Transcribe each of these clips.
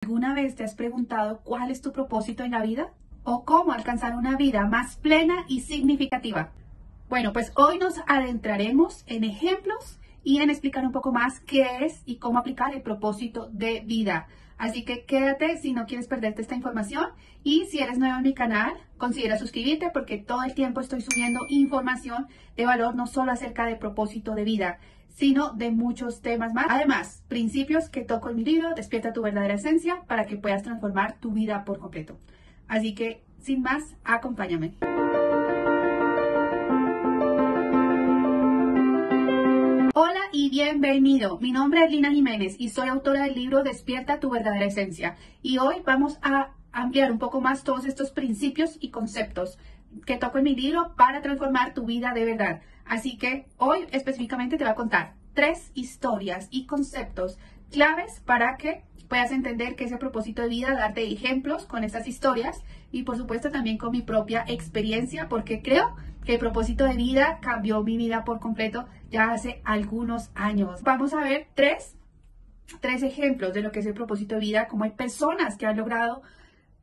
¿Alguna vez te has preguntado cuál es tu propósito en la vida? ¿O cómo alcanzar una vida más plena y significativa? Bueno, pues hoy nos adentraremos en ejemplos y en explicar un poco más qué es y cómo aplicar el propósito de vida. Así que quédate si no quieres perderte esta información, y si eres nuevo en mi canal, considera suscribirte porque todo el tiempo estoy subiendo información de valor, no solo acerca del propósito de vida, sino de muchos temas más. Además, principios que toco en mi libro, Despierta tu verdadera esencia, para que puedas transformar tu vida por completo. Así que, sin más, acompáñame. Hola y bienvenido. Mi nombre es Lina Jiménez y soy autora del libro Despierta tu verdadera esencia. Y hoy vamos a ampliar un poco más todos estos principios y conceptos que toco en mi libro para transformar tu vida de verdad. Así que hoy específicamente te voy a contar 3 historias y conceptos claves para que puedas entender qué es el propósito de vida, darte ejemplos con estas historias y por supuesto también con mi propia experiencia, porque creo que el propósito de vida cambió mi vida por completo ya hace algunos años. Vamos a ver tres ejemplos de lo que es el propósito de vida, cómo hay personas que han logrado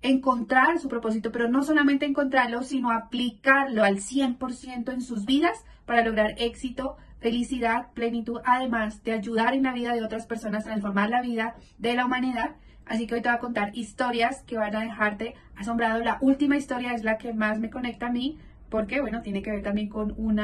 encontrar su propósito, pero no solamente encontrarlo, sino aplicarlo al 100% en sus vidas para lograr éxito, felicidad, plenitud, además de ayudar en la vida de otras personas a transformar la vida de la humanidad. Así que hoy te voy a contar historias que van a dejarte asombrado. La última historia es la que más me conecta a mí, porque bueno, tiene que ver también con un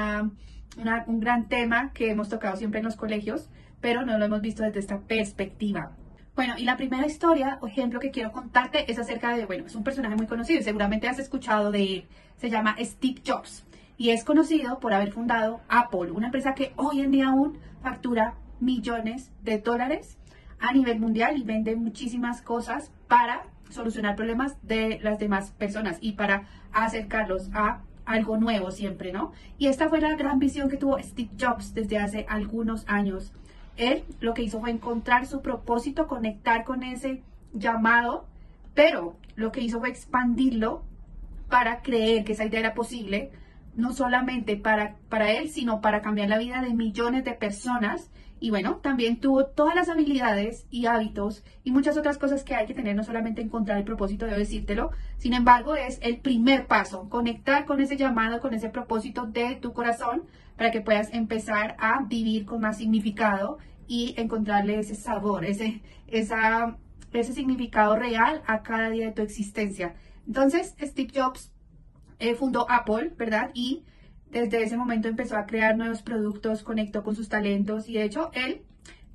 gran tema que hemos tocado siempre en los colegios, pero no lo hemos visto desde esta perspectiva. Bueno, y la primera historia o ejemplo que quiero contarte es acerca de, bueno, es un personaje muy conocido y seguramente has escuchado de él. Se llama Steve Jobs y es conocido por haber fundado Apple, una empresa que hoy en día aún factura millones de dólares a nivel mundial y vende muchísimas cosas para solucionar problemas de las demás personas y para acercarlos a algo nuevo siempre, ¿no? Y esta fue la gran visión que tuvo Steve Jobs desde hace algunos años. Él lo que hizo fue encontrar su propósito, conectar con ese llamado, pero lo que hizo fue expandirlo para creer que esa idea era posible, no solamente para él, sino para cambiar la vida de millones de personas. Y bueno, también tuvo todas las habilidades y hábitos y muchas otras cosas que hay que tener, no solamente encontrar el propósito, debo decírtelo. Sin embargo, es el primer paso, conectar con ese llamado, con ese propósito de tu corazón, para que puedas empezar a vivir con más significado y encontrarle ese sabor, ese significado real a cada día de tu existencia. Entonces, Steve Jobs fundó Apple, ¿verdad? Y desde ese momento empezó a crear nuevos productos, conectó con sus talentos y de hecho él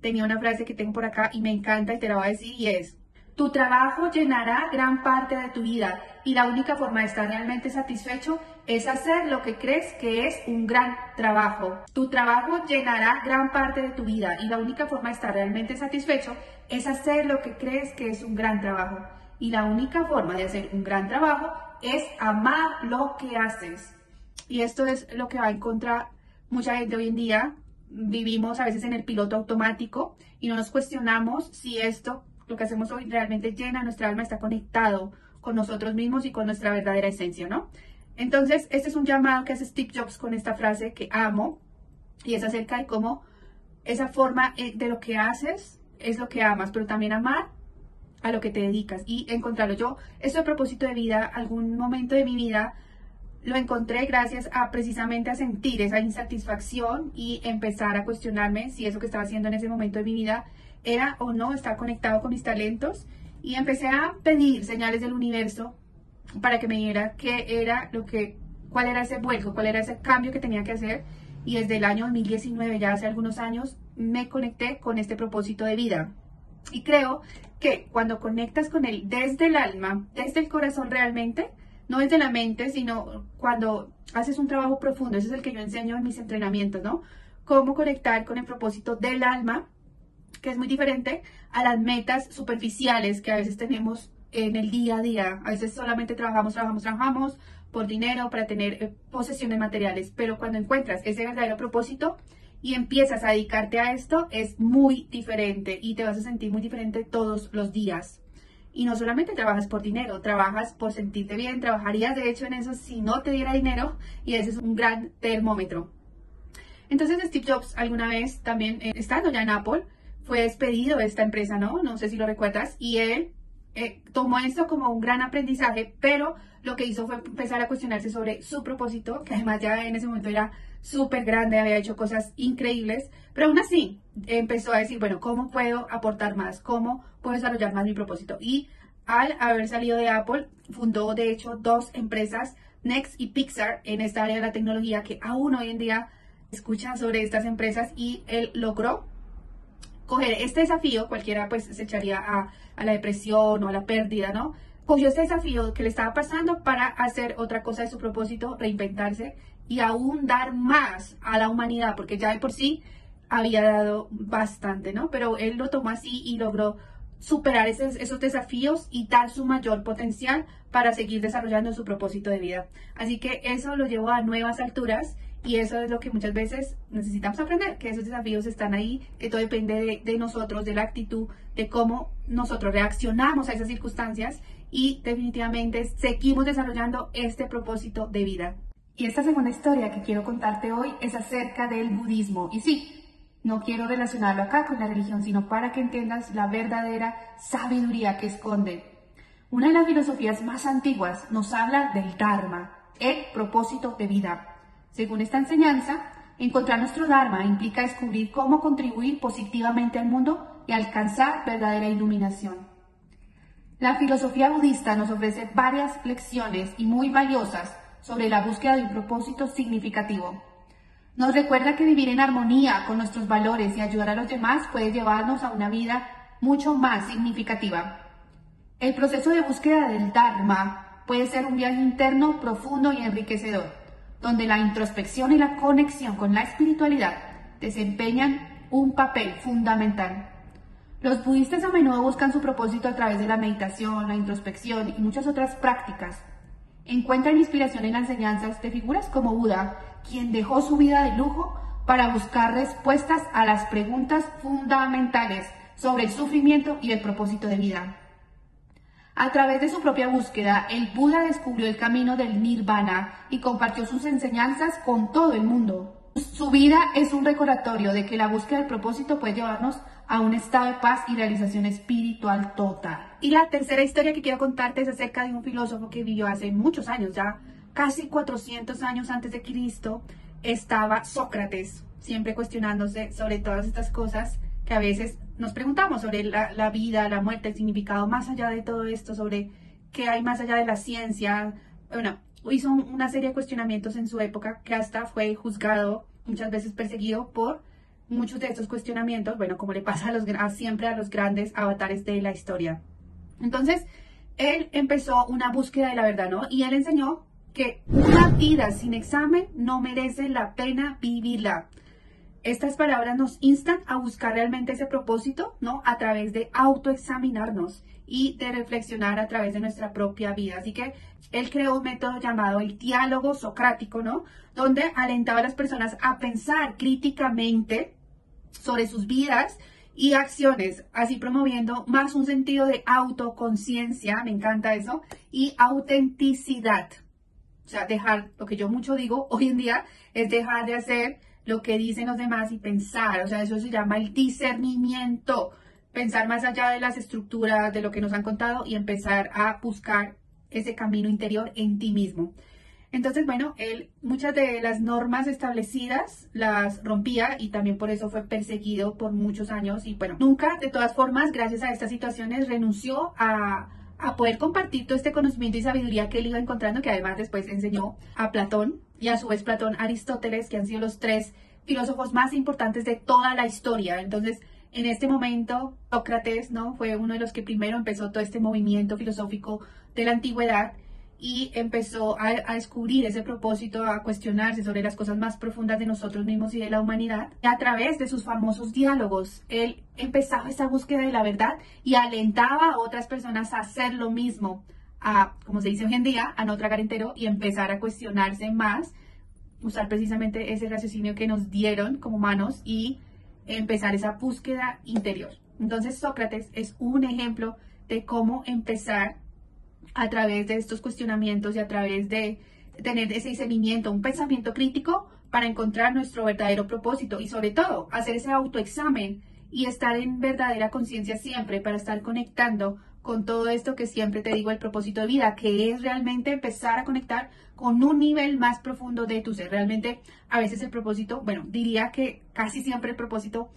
tenía una frase que tengo por acá y me encanta y te la voy a decir, y es: tu trabajo llenará gran parte de tu vida y la única forma de estar realmente satisfecho es hacer lo que crees que es un gran trabajo. Tu trabajo llenará gran parte de tu vida y la única forma de estar realmente satisfecho es hacer lo que crees que es un gran trabajo. Y la única forma de hacer un gran trabajo es amar lo que haces. Y esto es lo que va en contra mucha gente hoy en día. Vivimos a veces en el piloto automático y no nos cuestionamos si esto, lo que hacemos hoy, realmente llena nuestra alma, está conectado con nosotros mismos y con nuestra verdadera esencia, ¿no? Entonces, este es un llamado que hace Steve Jobs con esta frase que amo, y es acerca de cómo esa forma de lo que haces es lo que amas, pero también amar a lo que te dedicas y encontrarlo. Yo, esto de propósito de vida, algún momento de mi vida lo encontré gracias a precisamente a sentir esa insatisfacción y empezar a cuestionarme si eso que estaba haciendo en ese momento de mi vida era o no estar conectado con mis talentos, y empecé a pedir señales del universo para que me diera cuál era ese vuelco, cuál era ese cambio que tenía que hacer. Y desde el año 2019, ya hace algunos años, me conecté con este propósito de vida. Y creo que cuando conectas con él desde el alma, desde el corazón realmente, no desde la mente, sino cuando haces un trabajo profundo, ese es el que yo enseño en mis entrenamientos, ¿no? Cómo conectar con el propósito del alma, que es muy diferente a las metas superficiales que a veces tenemos en el día a día. A veces solamente trabajamos por dinero, para tener posesiones materiales, pero cuando encuentras ese verdadero propósito y empiezas a dedicarte a esto, es muy diferente y te vas a sentir muy diferente todos los días. Y no solamente trabajas por dinero, trabajas por sentirte bien, trabajarías de hecho en eso si no te diera dinero, y ese es un gran termómetro. Entonces Steve Jobs alguna vez también, estando ya en Apple, fue despedido de esta empresa, ¿no? No sé si lo recuerdas, y él tomó esto como un gran aprendizaje, pero lo que hizo fue empezar a cuestionarse sobre su propósito, que además ya en ese momento era súper grande, había hecho cosas increíbles, pero aún así empezó a decir, bueno, ¿cómo puedo aportar más? ¿Cómo puedo desarrollar más mi propósito? Y al haber salido de Apple, fundó de hecho 2 empresas, Next y Pixar, en esta área de la tecnología, que aún hoy en día escuchan sobre estas empresas, y él logró coger este desafío. Cualquiera pues se echaría a la depresión o a la pérdida, ¿no? Cogió este desafío que le estaba pasando para hacer otra cosa de su propósito, reinventarse y aún dar más a la humanidad, porque ya de por sí había dado bastante, ¿no? Pero él lo tomó así y logró superar esos desafíos y dar su mayor potencial para seguir desarrollando su propósito de vida. Así que eso lo llevó a nuevas alturas. Y eso es lo que muchas veces necesitamos aprender, que esos desafíos están ahí, que todo depende de nosotros, de la actitud, de cómo nosotros reaccionamos a esas circunstancias, y definitivamente seguimos desarrollando este propósito de vida. Y esta segunda historia que quiero contarte hoy es acerca del budismo. Y sí, no quiero relacionarlo acá con la religión, sino para que entiendas la verdadera sabiduría que esconde. Una de las filosofías más antiguas nos habla del Dharma, el propósito de vida. Según esta enseñanza, encontrar nuestro Dharma implica descubrir cómo contribuir positivamente al mundo y alcanzar verdadera iluminación. La filosofía budista nos ofrece varias lecciones y muy valiosas sobre la búsqueda de un propósito significativo. Nos recuerda que vivir en armonía con nuestros valores y ayudar a los demás puede llevarnos a una vida mucho más significativa. El proceso de búsqueda del Dharma puede ser un viaje interno profundo y enriquecedor, donde la introspección y la conexión con la espiritualidad desempeñan un papel fundamental. Los budistas a menudo buscan su propósito a través de la meditación, la introspección y muchas otras prácticas. Encuentran inspiración en las enseñanzas de figuras como Buda, quien dejó su vida de lujo para buscar respuestas a las preguntas fundamentales sobre el sufrimiento y el propósito de vida. A través de su propia búsqueda, el Buda descubrió el camino del Nirvana y compartió sus enseñanzas con todo el mundo. Su vida es un recordatorio de que la búsqueda del propósito puede llevarnos a un estado de paz y realización espiritual total. Y la tercera historia que quiero contarte es acerca de un filósofo que vivió hace muchos años, ya casi 400 años antes de Cristo. Estaba Sócrates, siempre cuestionándose sobre todas estas cosas que a veces nos preguntamos sobre la vida, la muerte, el significado más allá de todo esto, sobre qué hay más allá de la ciencia. Bueno, hizo una serie de cuestionamientos en su época, que hasta fue juzgado, muchas veces perseguido por muchos de estos cuestionamientos, bueno, como le pasa siempre a los grandes avatares de la historia. Entonces, él empezó una búsqueda de la verdad, ¿no? Y él enseñó que una vida sin examen no merece la pena vivirla. Estas palabras nos instan a buscar realmente ese propósito, ¿no? A través de autoexaminarnos y de reflexionar a través de nuestra propia vida. Así que él creó un método llamado el diálogo socrático, ¿no? Donde alentaba a las personas a pensar críticamente sobre sus vidas y acciones, así promoviendo más un sentido de autoconciencia, me encanta eso, y autenticidad. O sea, dejar, lo que yo mucho digo hoy en día, es dejar de hacer lo que dicen los demás y pensar. O sea, eso se llama el discernimiento. Pensar más allá de las estructuras, de lo que nos han contado, y empezar a buscar ese camino interior en ti mismo. Entonces, bueno, él muchas de las normas establecidas las rompía y también por eso fue perseguido por muchos años. Y bueno, nunca, de todas formas, gracias a estas situaciones, renunció a poder compartir todo este conocimiento y sabiduría que él iba encontrando, que además después enseñó a Platón y a su vez Platón, Aristóteles, que han sido los 3 filósofos más importantes de toda la historia. Entonces, en este momento, Sócrates, ¿no? Fue uno de los que primero empezó todo este movimiento filosófico de la antigüedad y empezó a descubrir ese propósito, a cuestionarse sobre las cosas más profundas de nosotros mismos y de la humanidad. Y a través de sus famosos diálogos, él empezaba esa búsqueda de la verdad y alentaba a otras personas a hacer lo mismo, a, como se dice hoy en día, a no tragar entero y empezar a cuestionarse más, usar precisamente ese raciocinio que nos dieron como humanos y empezar esa búsqueda interior. Entonces, Sócrates es un ejemplo de cómo empezar a través de estos cuestionamientos y a través de tener ese discernimiento, un pensamiento crítico para encontrar nuestro verdadero propósito y sobre todo hacer ese autoexamen y estar en verdadera conciencia siempre para estar conectando con todo esto que siempre te digo, el propósito de vida, que es realmente empezar a conectar con un nivel más profundo de tu ser. Realmente a veces el propósito, bueno, diría que casi siempre el propósito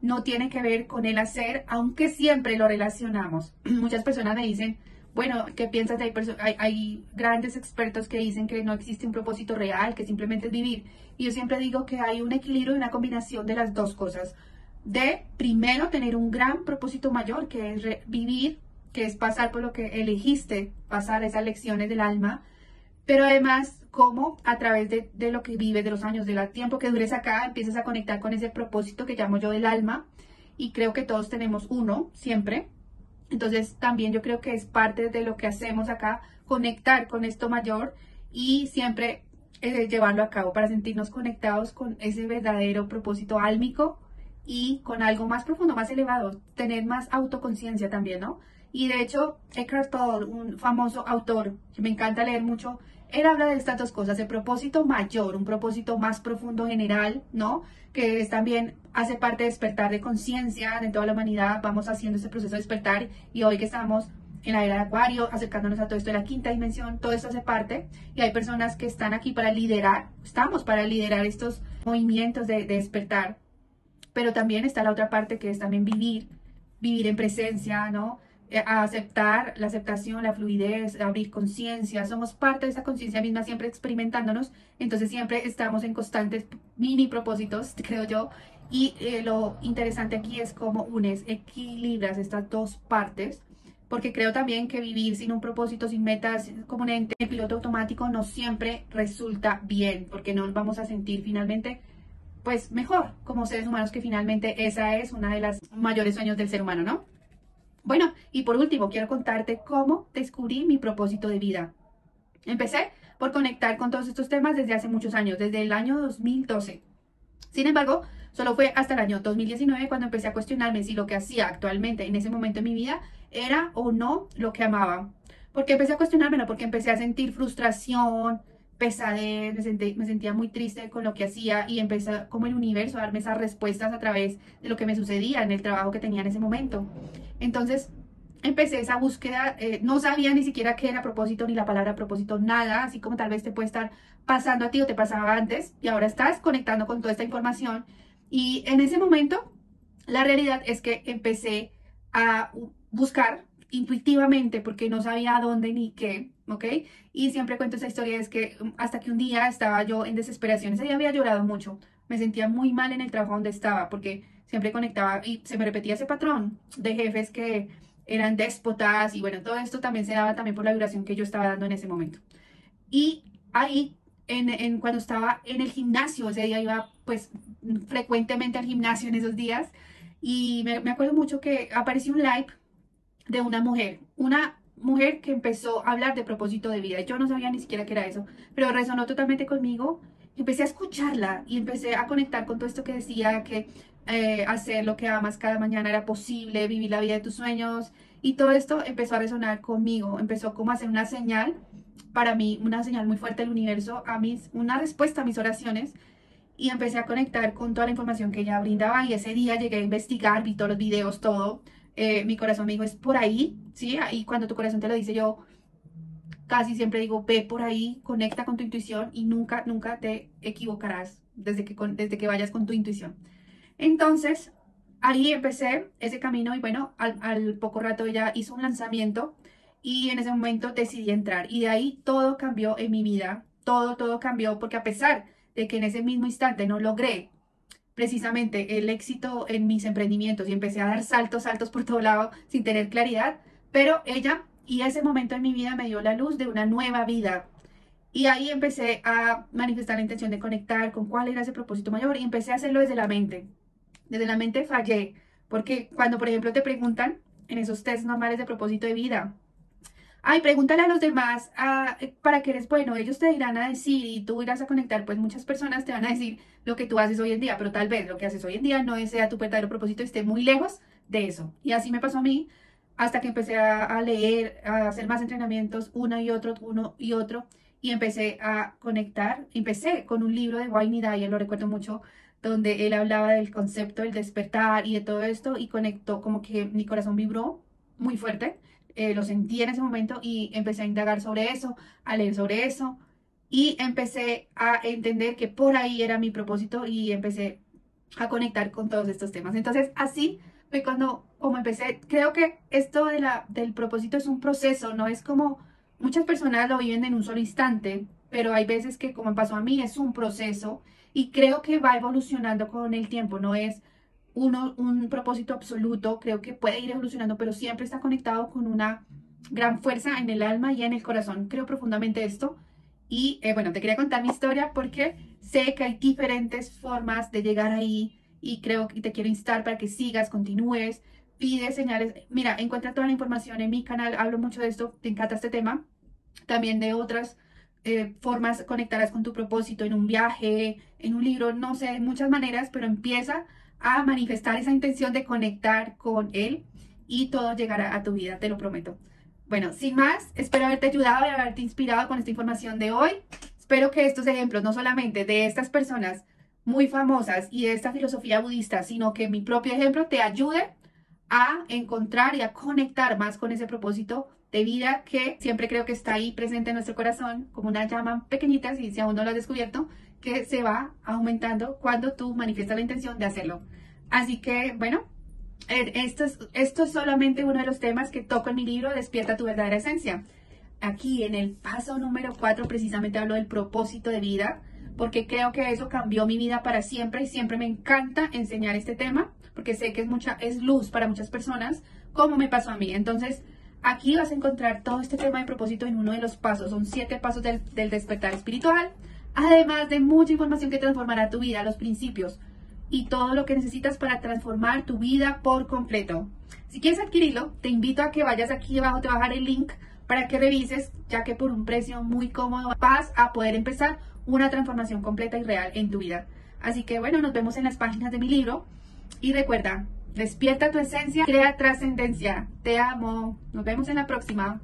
no tiene que ver con el hacer, aunque siempre lo relacionamos. Muchas personas me dicen, bueno, ¿qué piensas de hay grandes expertos que dicen que no existe un propósito real, que simplemente es vivir? Y yo siempre digo que hay un equilibrio y una combinación de las dos cosas. De primero tener un gran propósito mayor, que es vivir, que es pasar por lo que elegiste, pasar esas lecciones del alma, pero además cómo a través de lo que vives, de los años, del tiempo que dures acá, empiezas a conectar con ese propósito que llamo yo del alma, y creo que todos tenemos uno, siempre. Entonces también yo creo que es parte de lo que hacemos acá, conectar con esto mayor y siempre llevarlo a cabo para sentirnos conectados con ese verdadero propósito álmico y con algo más profundo, más elevado, tener más autoconciencia también, ¿no? Y de hecho, Eckhart Tolle, un famoso autor que me encanta leer mucho, él habla de estas dos cosas, el propósito mayor, un propósito más profundo general, ¿no? Que es también hace parte de despertar de conciencia de toda la humanidad, vamos haciendo este proceso de despertar y hoy que estamos en la era de Acuario, acercándonos a todo esto de la quinta dimensión, todo esto hace parte y hay personas que están aquí para liderar, estamos para liderar estos movimientos de despertar, pero también está la otra parte que es también vivir en presencia, ¿no? A aceptar la aceptación, la fluidez, abrir conciencia, somos parte de esa conciencia misma, siempre experimentándonos, entonces siempre estamos en constantes mini propósitos, creo yo, y lo interesante aquí es cómo unes, equilibras estas dos partes, porque creo también que vivir sin un propósito, sin metas, como un ente de piloto automático, no siempre resulta bien, porque no nos vamos a sentir finalmente pues mejor como seres humanos, que finalmente esa es una de las mayores sueños del ser humano, ¿no? Bueno, y por último, quiero contarte cómo descubrí mi propósito de vida. Empecé por conectar con todos estos temas desde hace muchos años, desde el año 2012. Sin embargo, solo fue hasta el año 2019 cuando empecé a cuestionarme si lo que hacía actualmente en ese momento de mi vida era o no lo que amaba. ¿Por qué empecé a cuestionármelo? Porque empecé a sentir frustración, pesadez, me sentía muy triste con lo que hacía y empecé como el universo a darme esas respuestas a través de lo que me sucedía en el trabajo que tenía en ese momento. Entonces empecé esa búsqueda, no sabía ni siquiera qué era propósito, ni la palabra propósito, nada, así como tal vez te puede estar pasando a ti o te pasaba antes y ahora estás conectando con toda esta información. Y en ese momento, la realidad es que empecé a buscar intuitivamente porque no sabía dónde ni qué, ¿ok? Y siempre cuento esa historia, es que hasta que un día estaba yo en desesperación, ese día había llorado mucho, me sentía muy mal en el trabajo donde estaba porque siempre conectaba y se me repetía ese patrón de jefes que eran déspotas y bueno, todo esto también se daba también por la vibración que yo estaba dando en ese momento. Y ahí, cuando estaba en el gimnasio, ese día iba pues frecuentemente al gimnasio en esos días y me acuerdo mucho que apareció un live de una mujer que empezó a hablar de propósito de vida. Yo no sabía ni siquiera qué era eso, pero resonó totalmente conmigo. Empecé a escucharla y empecé a conectar con todo esto que decía, que hacer lo que amas cada mañana era posible, vivir la vida de tus sueños. Y todo esto empezó a resonar conmigo, empezó como a hacer una señal para mí, una señal muy fuerte del universo, una respuesta a mis oraciones. Y empecé a conectar con toda la información que ella brindaba y ese día llegué a investigar, vi todos los videos, todo. Mi corazón me dijo, es por ahí, ¿sí? Y cuando tu corazón te lo dice, yo casi siempre digo, ve por ahí, conecta con tu intuición y nunca, nunca te equivocarás desde que vayas con tu intuición. Entonces, ahí empecé ese camino y bueno, al poco rato ella hizo un lanzamiento y en ese momento decidí entrar y de ahí todo cambió en mi vida, todo cambió porque a pesar de que en ese mismo instante no logré precisamente el éxito en mis emprendimientos y empecé a dar saltos por todo lado sin tener claridad, pero ella y ese momento en mi vida me dio la luz de una nueva vida. Y ahí empecé a manifestar la intención de conectar con cuál era ese propósito mayor y empecé a hacerlo desde la mente. Desde la mente fallé, porque cuando, por ejemplo, te preguntan en esos test normales de propósito de vida, ay, pregúntale a los demás para qué eres bueno, ellos te dirán a decir y tú irás a conectar, pues muchas personas te van a decir lo que tú haces hoy en día, pero tal vez lo que haces hoy en día no sea tu verdadero propósito, esté muy lejos de eso. Y así me pasó a mí hasta que empecé a leer, a hacer más entrenamientos, uno y otro, y empecé a conectar. Empecé con un libro de Wayne Dyer, lo recuerdo mucho, donde él hablaba del concepto del despertar y de todo esto, y conectó, como que mi corazón vibró muy fuerte lo sentí en ese momento y empecé a indagar sobre eso, a leer sobre eso y empecé a entender que por ahí era mi propósito y empecé a conectar con todos estos temas. Entonces, así fue cuando, como empecé, creo que esto del propósito es un proceso, no es como muchas personas lo viven en un solo instante, pero hay veces que, como pasó a mí, es un proceso y creo que va evolucionando con el tiempo, no es un propósito absoluto, creo que puede ir evolucionando, pero siempre está conectado con una gran fuerza en el alma y en el corazón. Creo profundamente esto. Y bueno, te quería contar mi historia porque sé que hay diferentes formas de llegar ahí y creo que te quiero instar para que sigas, continúes, pide señales. Mira, encuentra toda la información en mi canal, hablo mucho de esto, te encanta este tema, también de otras formas conectadas con tu propósito en un viaje, en un libro, no sé, de muchas maneras, pero empieza a manifestar esa intención de conectar con él y todo llegará a tu vida, te lo prometo. Bueno, sin más, espero haberte ayudado y haberte inspirado con esta información de hoy. Espero que estos ejemplos, no solamente de estas personas muy famosas y de esta filosofía budista, sino que mi propio ejemplo te ayude a encontrar y a conectar más con ese propósito de vida que siempre creo que está ahí presente en nuestro corazón, como una llama pequeñita, si aún no lo has descubierto, que se va aumentando cuando tú manifiestas la intención de hacerlo. Así que, bueno, esto es solamente uno de los temas que toco en mi libro, Despierta tu verdadera esencia. Aquí en el paso número 4 precisamente hablo del propósito de vida, porque creo que eso cambió mi vida para siempre y siempre me encanta enseñar este tema, porque sé que es luz para muchas personas, como me pasó a mí. Entonces, aquí vas a encontrar todo este tema de propósito en uno de los pasos. Son 7 pasos del despertar espiritual, además de mucha información que transformará tu vida, los principios y todo lo que necesitas para transformar tu vida por completo. Si quieres adquirirlo, te invito a que vayas aquí abajo, te voy a dejar el link para que revises, ya que por un precio muy cómodo vas a poder empezar una transformación completa y real en tu vida. Así que bueno, nos vemos en las páginas de mi libro y recuerda, despierta tu esencia, crea trascendencia. Te amo. Nos vemos en la próxima.